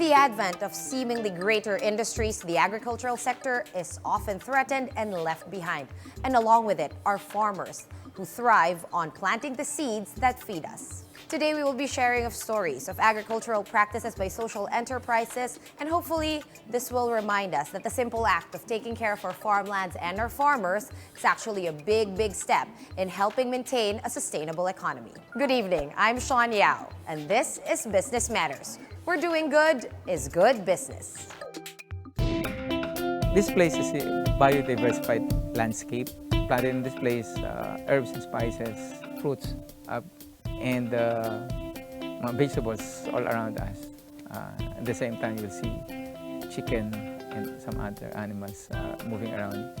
With the advent of seemingly greater industries, the agricultural sector is often threatened and left behind. And along with it are farmers who thrive on planting the seeds that feed us. Today we will be sharing of stories of agricultural practices by social enterprises, and hopefully this will remind us that the simple act of taking care of our farmlands and our farmers is actually a big step in helping maintain a sustainable economy. Good evening, I'm Sean Yao, and this is Business Matters. We're doing good is good business. This place is a biodiversified landscape. Planted in this place herbs and spices, fruits, and vegetables all around us. At the same time, you'll see chicken and some other animals moving around.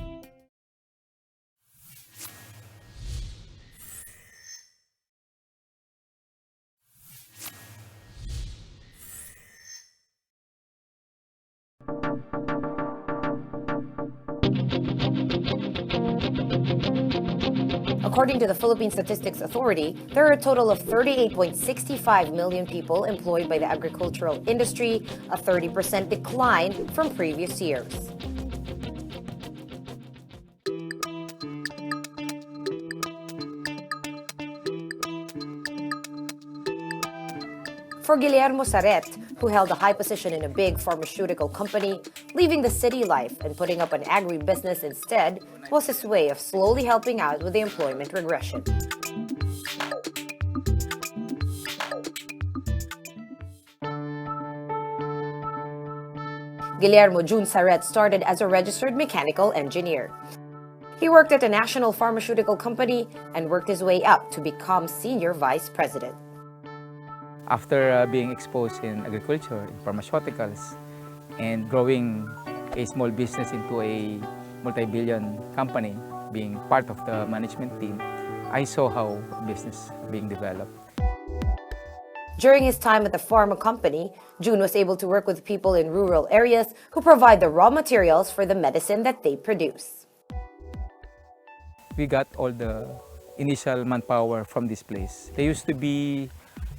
According to the Philippine Statistics Authority, there are a total of 38.65 million people employed by the agricultural industry, a 30% decline from previous years. For Guillermo Saret, who held a high position in a big pharmaceutical company, leaving the city life and putting up an agribusiness instead was his way of slowly helping out with the employment regression. Guillermo June Saret started as a registered mechanical engineer. He worked at a national pharmaceutical company and worked his way up to become senior vice president. After being exposed in agriculture, in pharmaceuticals, and growing a small business into a multi-billion company, being part of the management team, I saw how business being developed. During his time at the pharma company, June was able to work with people in rural areas who provide the raw materials for the medicine that they produce. We got all the initial manpower from this place. They used to be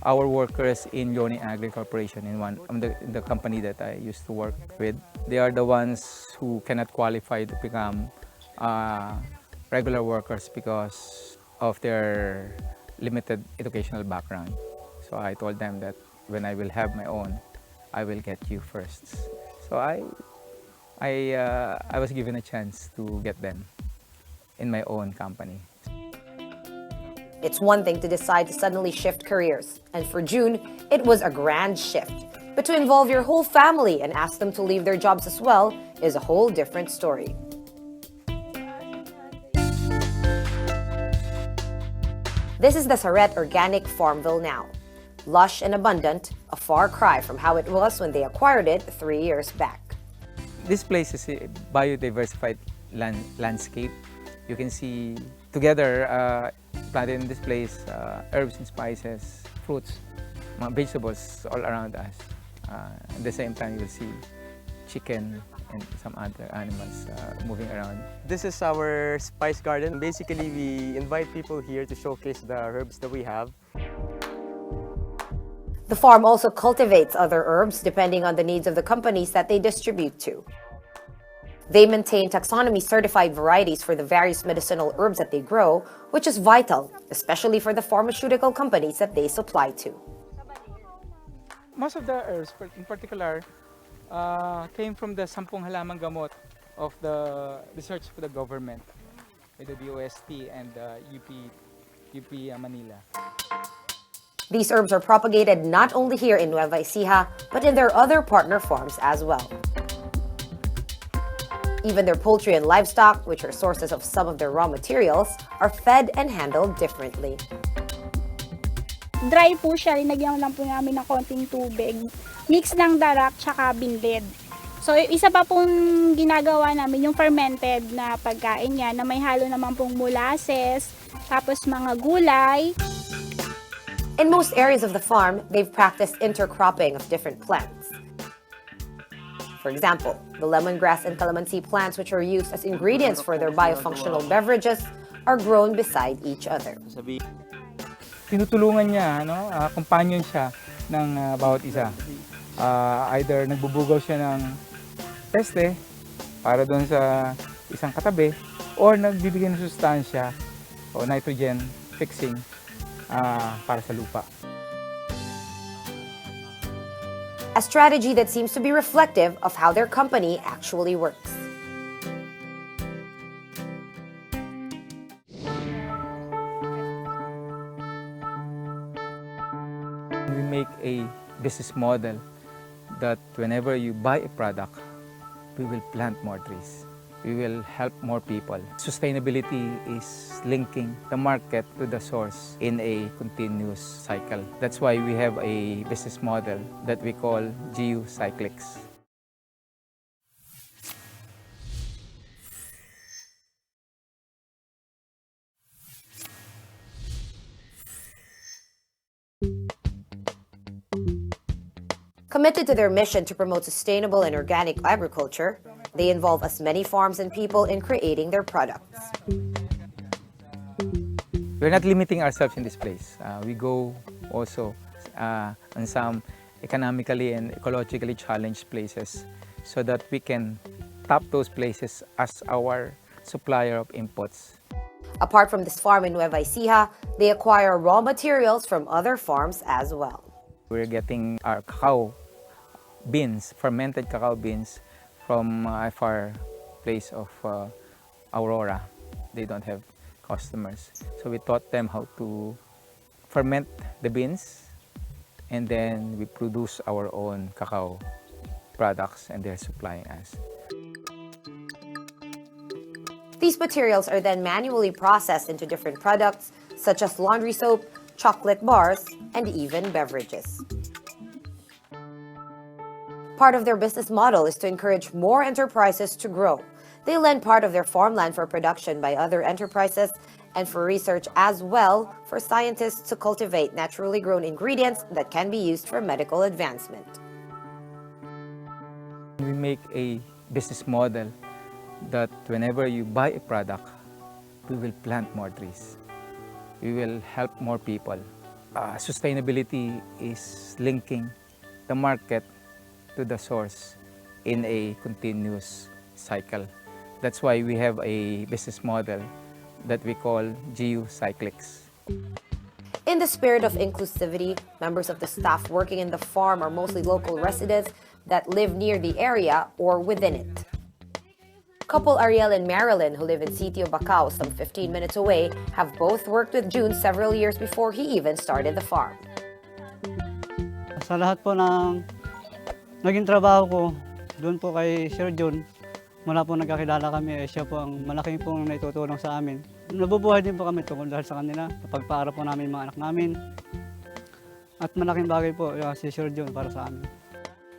our workers in Yoni Agri Corporation, in the company that I used to work with. They are the ones who cannot qualify to become regular workers because of their limited educational background. So I told them that when I will have my own, I will get you first. So I was given a chance to get them in my own company. It's one thing to decide to suddenly shift careers, and for June, it was a grand shift. But to involve your whole family and ask them to leave their jobs as well is a whole different story. This is the Saret Organic Farmville now. Lush and abundant, a far cry from how it was when they acquired it 3 years back. This place is a biodiversified landscape. You can see together planted in this place herbs and spices, fruits, vegetables all around us. At the same time, you'll see chicken and some other animals moving around. This is our spice garden. Basically, we invite people here to showcase the herbs that we have. The farm also cultivates other herbs depending on the needs of the companies that they distribute to. They maintain taxonomy-certified varieties for the various medicinal herbs that they grow, which is vital, especially for the pharmaceutical companies that they supply to. Most of the herbs, in particular, came from the 10 halamang gamot of the research for the government, with the DOST and UP Manila. These herbs are propagated not only here in Nueva Ecija, but in their other partner farms as well. Even their poultry and livestock, which are sources of some of their raw materials, are fed and handled differently. Dry po siya, linagyan lang po namin ng konting tubig. Mix ng darak tsaka binled. So isa pa pong ginagawa namin yung fermented na pagkain niya na may halo naman pong molasses, tapos mga gulay. In most areas of the farm, they've practiced intercropping of different plants. For example, the lemongrass and calamansi plants, which are used as ingredients for their biofunctional beverages, are grown beside each other. Tinutulungan niya, companion siya ng bawat isa. Either nagbubugaw siya ng peste para doon sa isang katabi or nagbibigay ng sustansya o nitrogen fixing para sa lupa. A strategy that seems to be reflective of how their company actually works. We make a business model that whenever you buy a product, we will plant more trees. We will help more people. Sustainability is linking the market to the source in a continuous cycle. That's why we have a business model that we call cyclics. Committed to their mission to promote sustainable and organic agriculture, they involve as many farms and people in creating their products. We're not limiting ourselves in this place. We go also on some economically and ecologically challenged places so that we can tap those places as our supplier of inputs. Apart from this farm in Nueva Ecija, they acquire raw materials from other farms as well. We're getting our cacao beans, fermented cacao beans, from a far place of Aurora. They don't have customers. So we taught them how to ferment the beans, and then we produce our own cacao products, and they're supplying us. These materials are then manually processed into different products, such as laundry soap, chocolate bars, and even beverages. Part of their business model is to encourage more enterprises to grow. They lend part of their farmland for production by other enterprises and for research as well for scientists to cultivate naturally grown ingredients that can be used for medical advancement. We make a business model that whenever you buy a product, we will plant more trees. We will help more people. Sustainability is linking the market to the source in a continuous cycle. That's why we have a business model that we call cyclics. In the spirit of inclusivity, members of the staff working in the farm are mostly local residents that live near the area or within it. Couple Ariel and Marilyn, who live in Sitio Bacau, some 15 minutes away, have both worked with June several years before he even started the farm. Sa lahat po ng naging trabaho ko, doon po kay Sir June, mula po nagkakilala kami, siya po ang malaking pong naitutulong sa amin. Nabubuhay din po kami tungkol dahil sa kanila, napagpaara po namin mga anak namin. At malaking bagay po si Sir June para sa amin.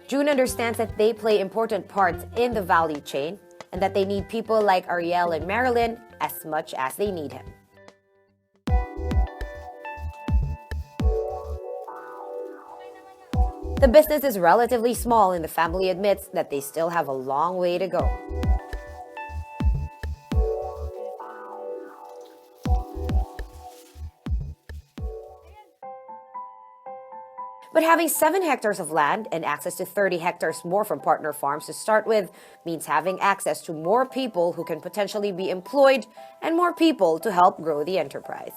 June understands that they play important parts in the value chain and that they need people like Ariel and Marilyn as much as they need him. The business is relatively small and the family admits that they still have a long way to go. But having 7 hectares of land and access to 30 hectares more from partner farms to start with means having access to more people who can potentially be employed and more people to help grow the enterprise.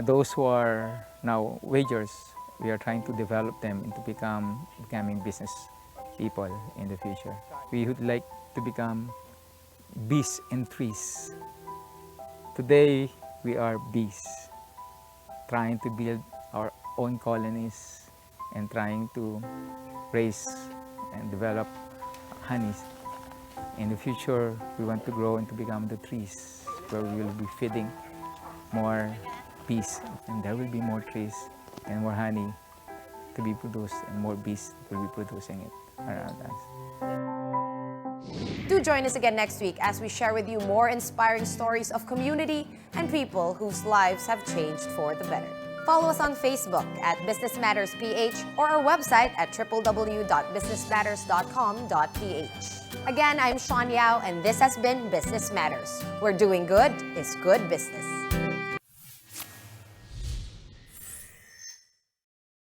Those who are now wagers, we are trying to develop them into becoming business people in the future. We would like to become bees and trees. Today, we are bees, trying to build our own colonies and trying to raise and develop honeys. In the future, we want to grow and to become the trees, where we will be feeding more bees, and there will be more trees and more honey to be produced, and more bees will be producing it around us. Do join us again next week as we share with you more inspiring stories of community and people whose lives have changed for the better. Follow us on Facebook at Business Matters PH or our website at www.businessmatters.com.ph. Again, I'm Sean Yao, and this has been Business Matters, where doing good is good business.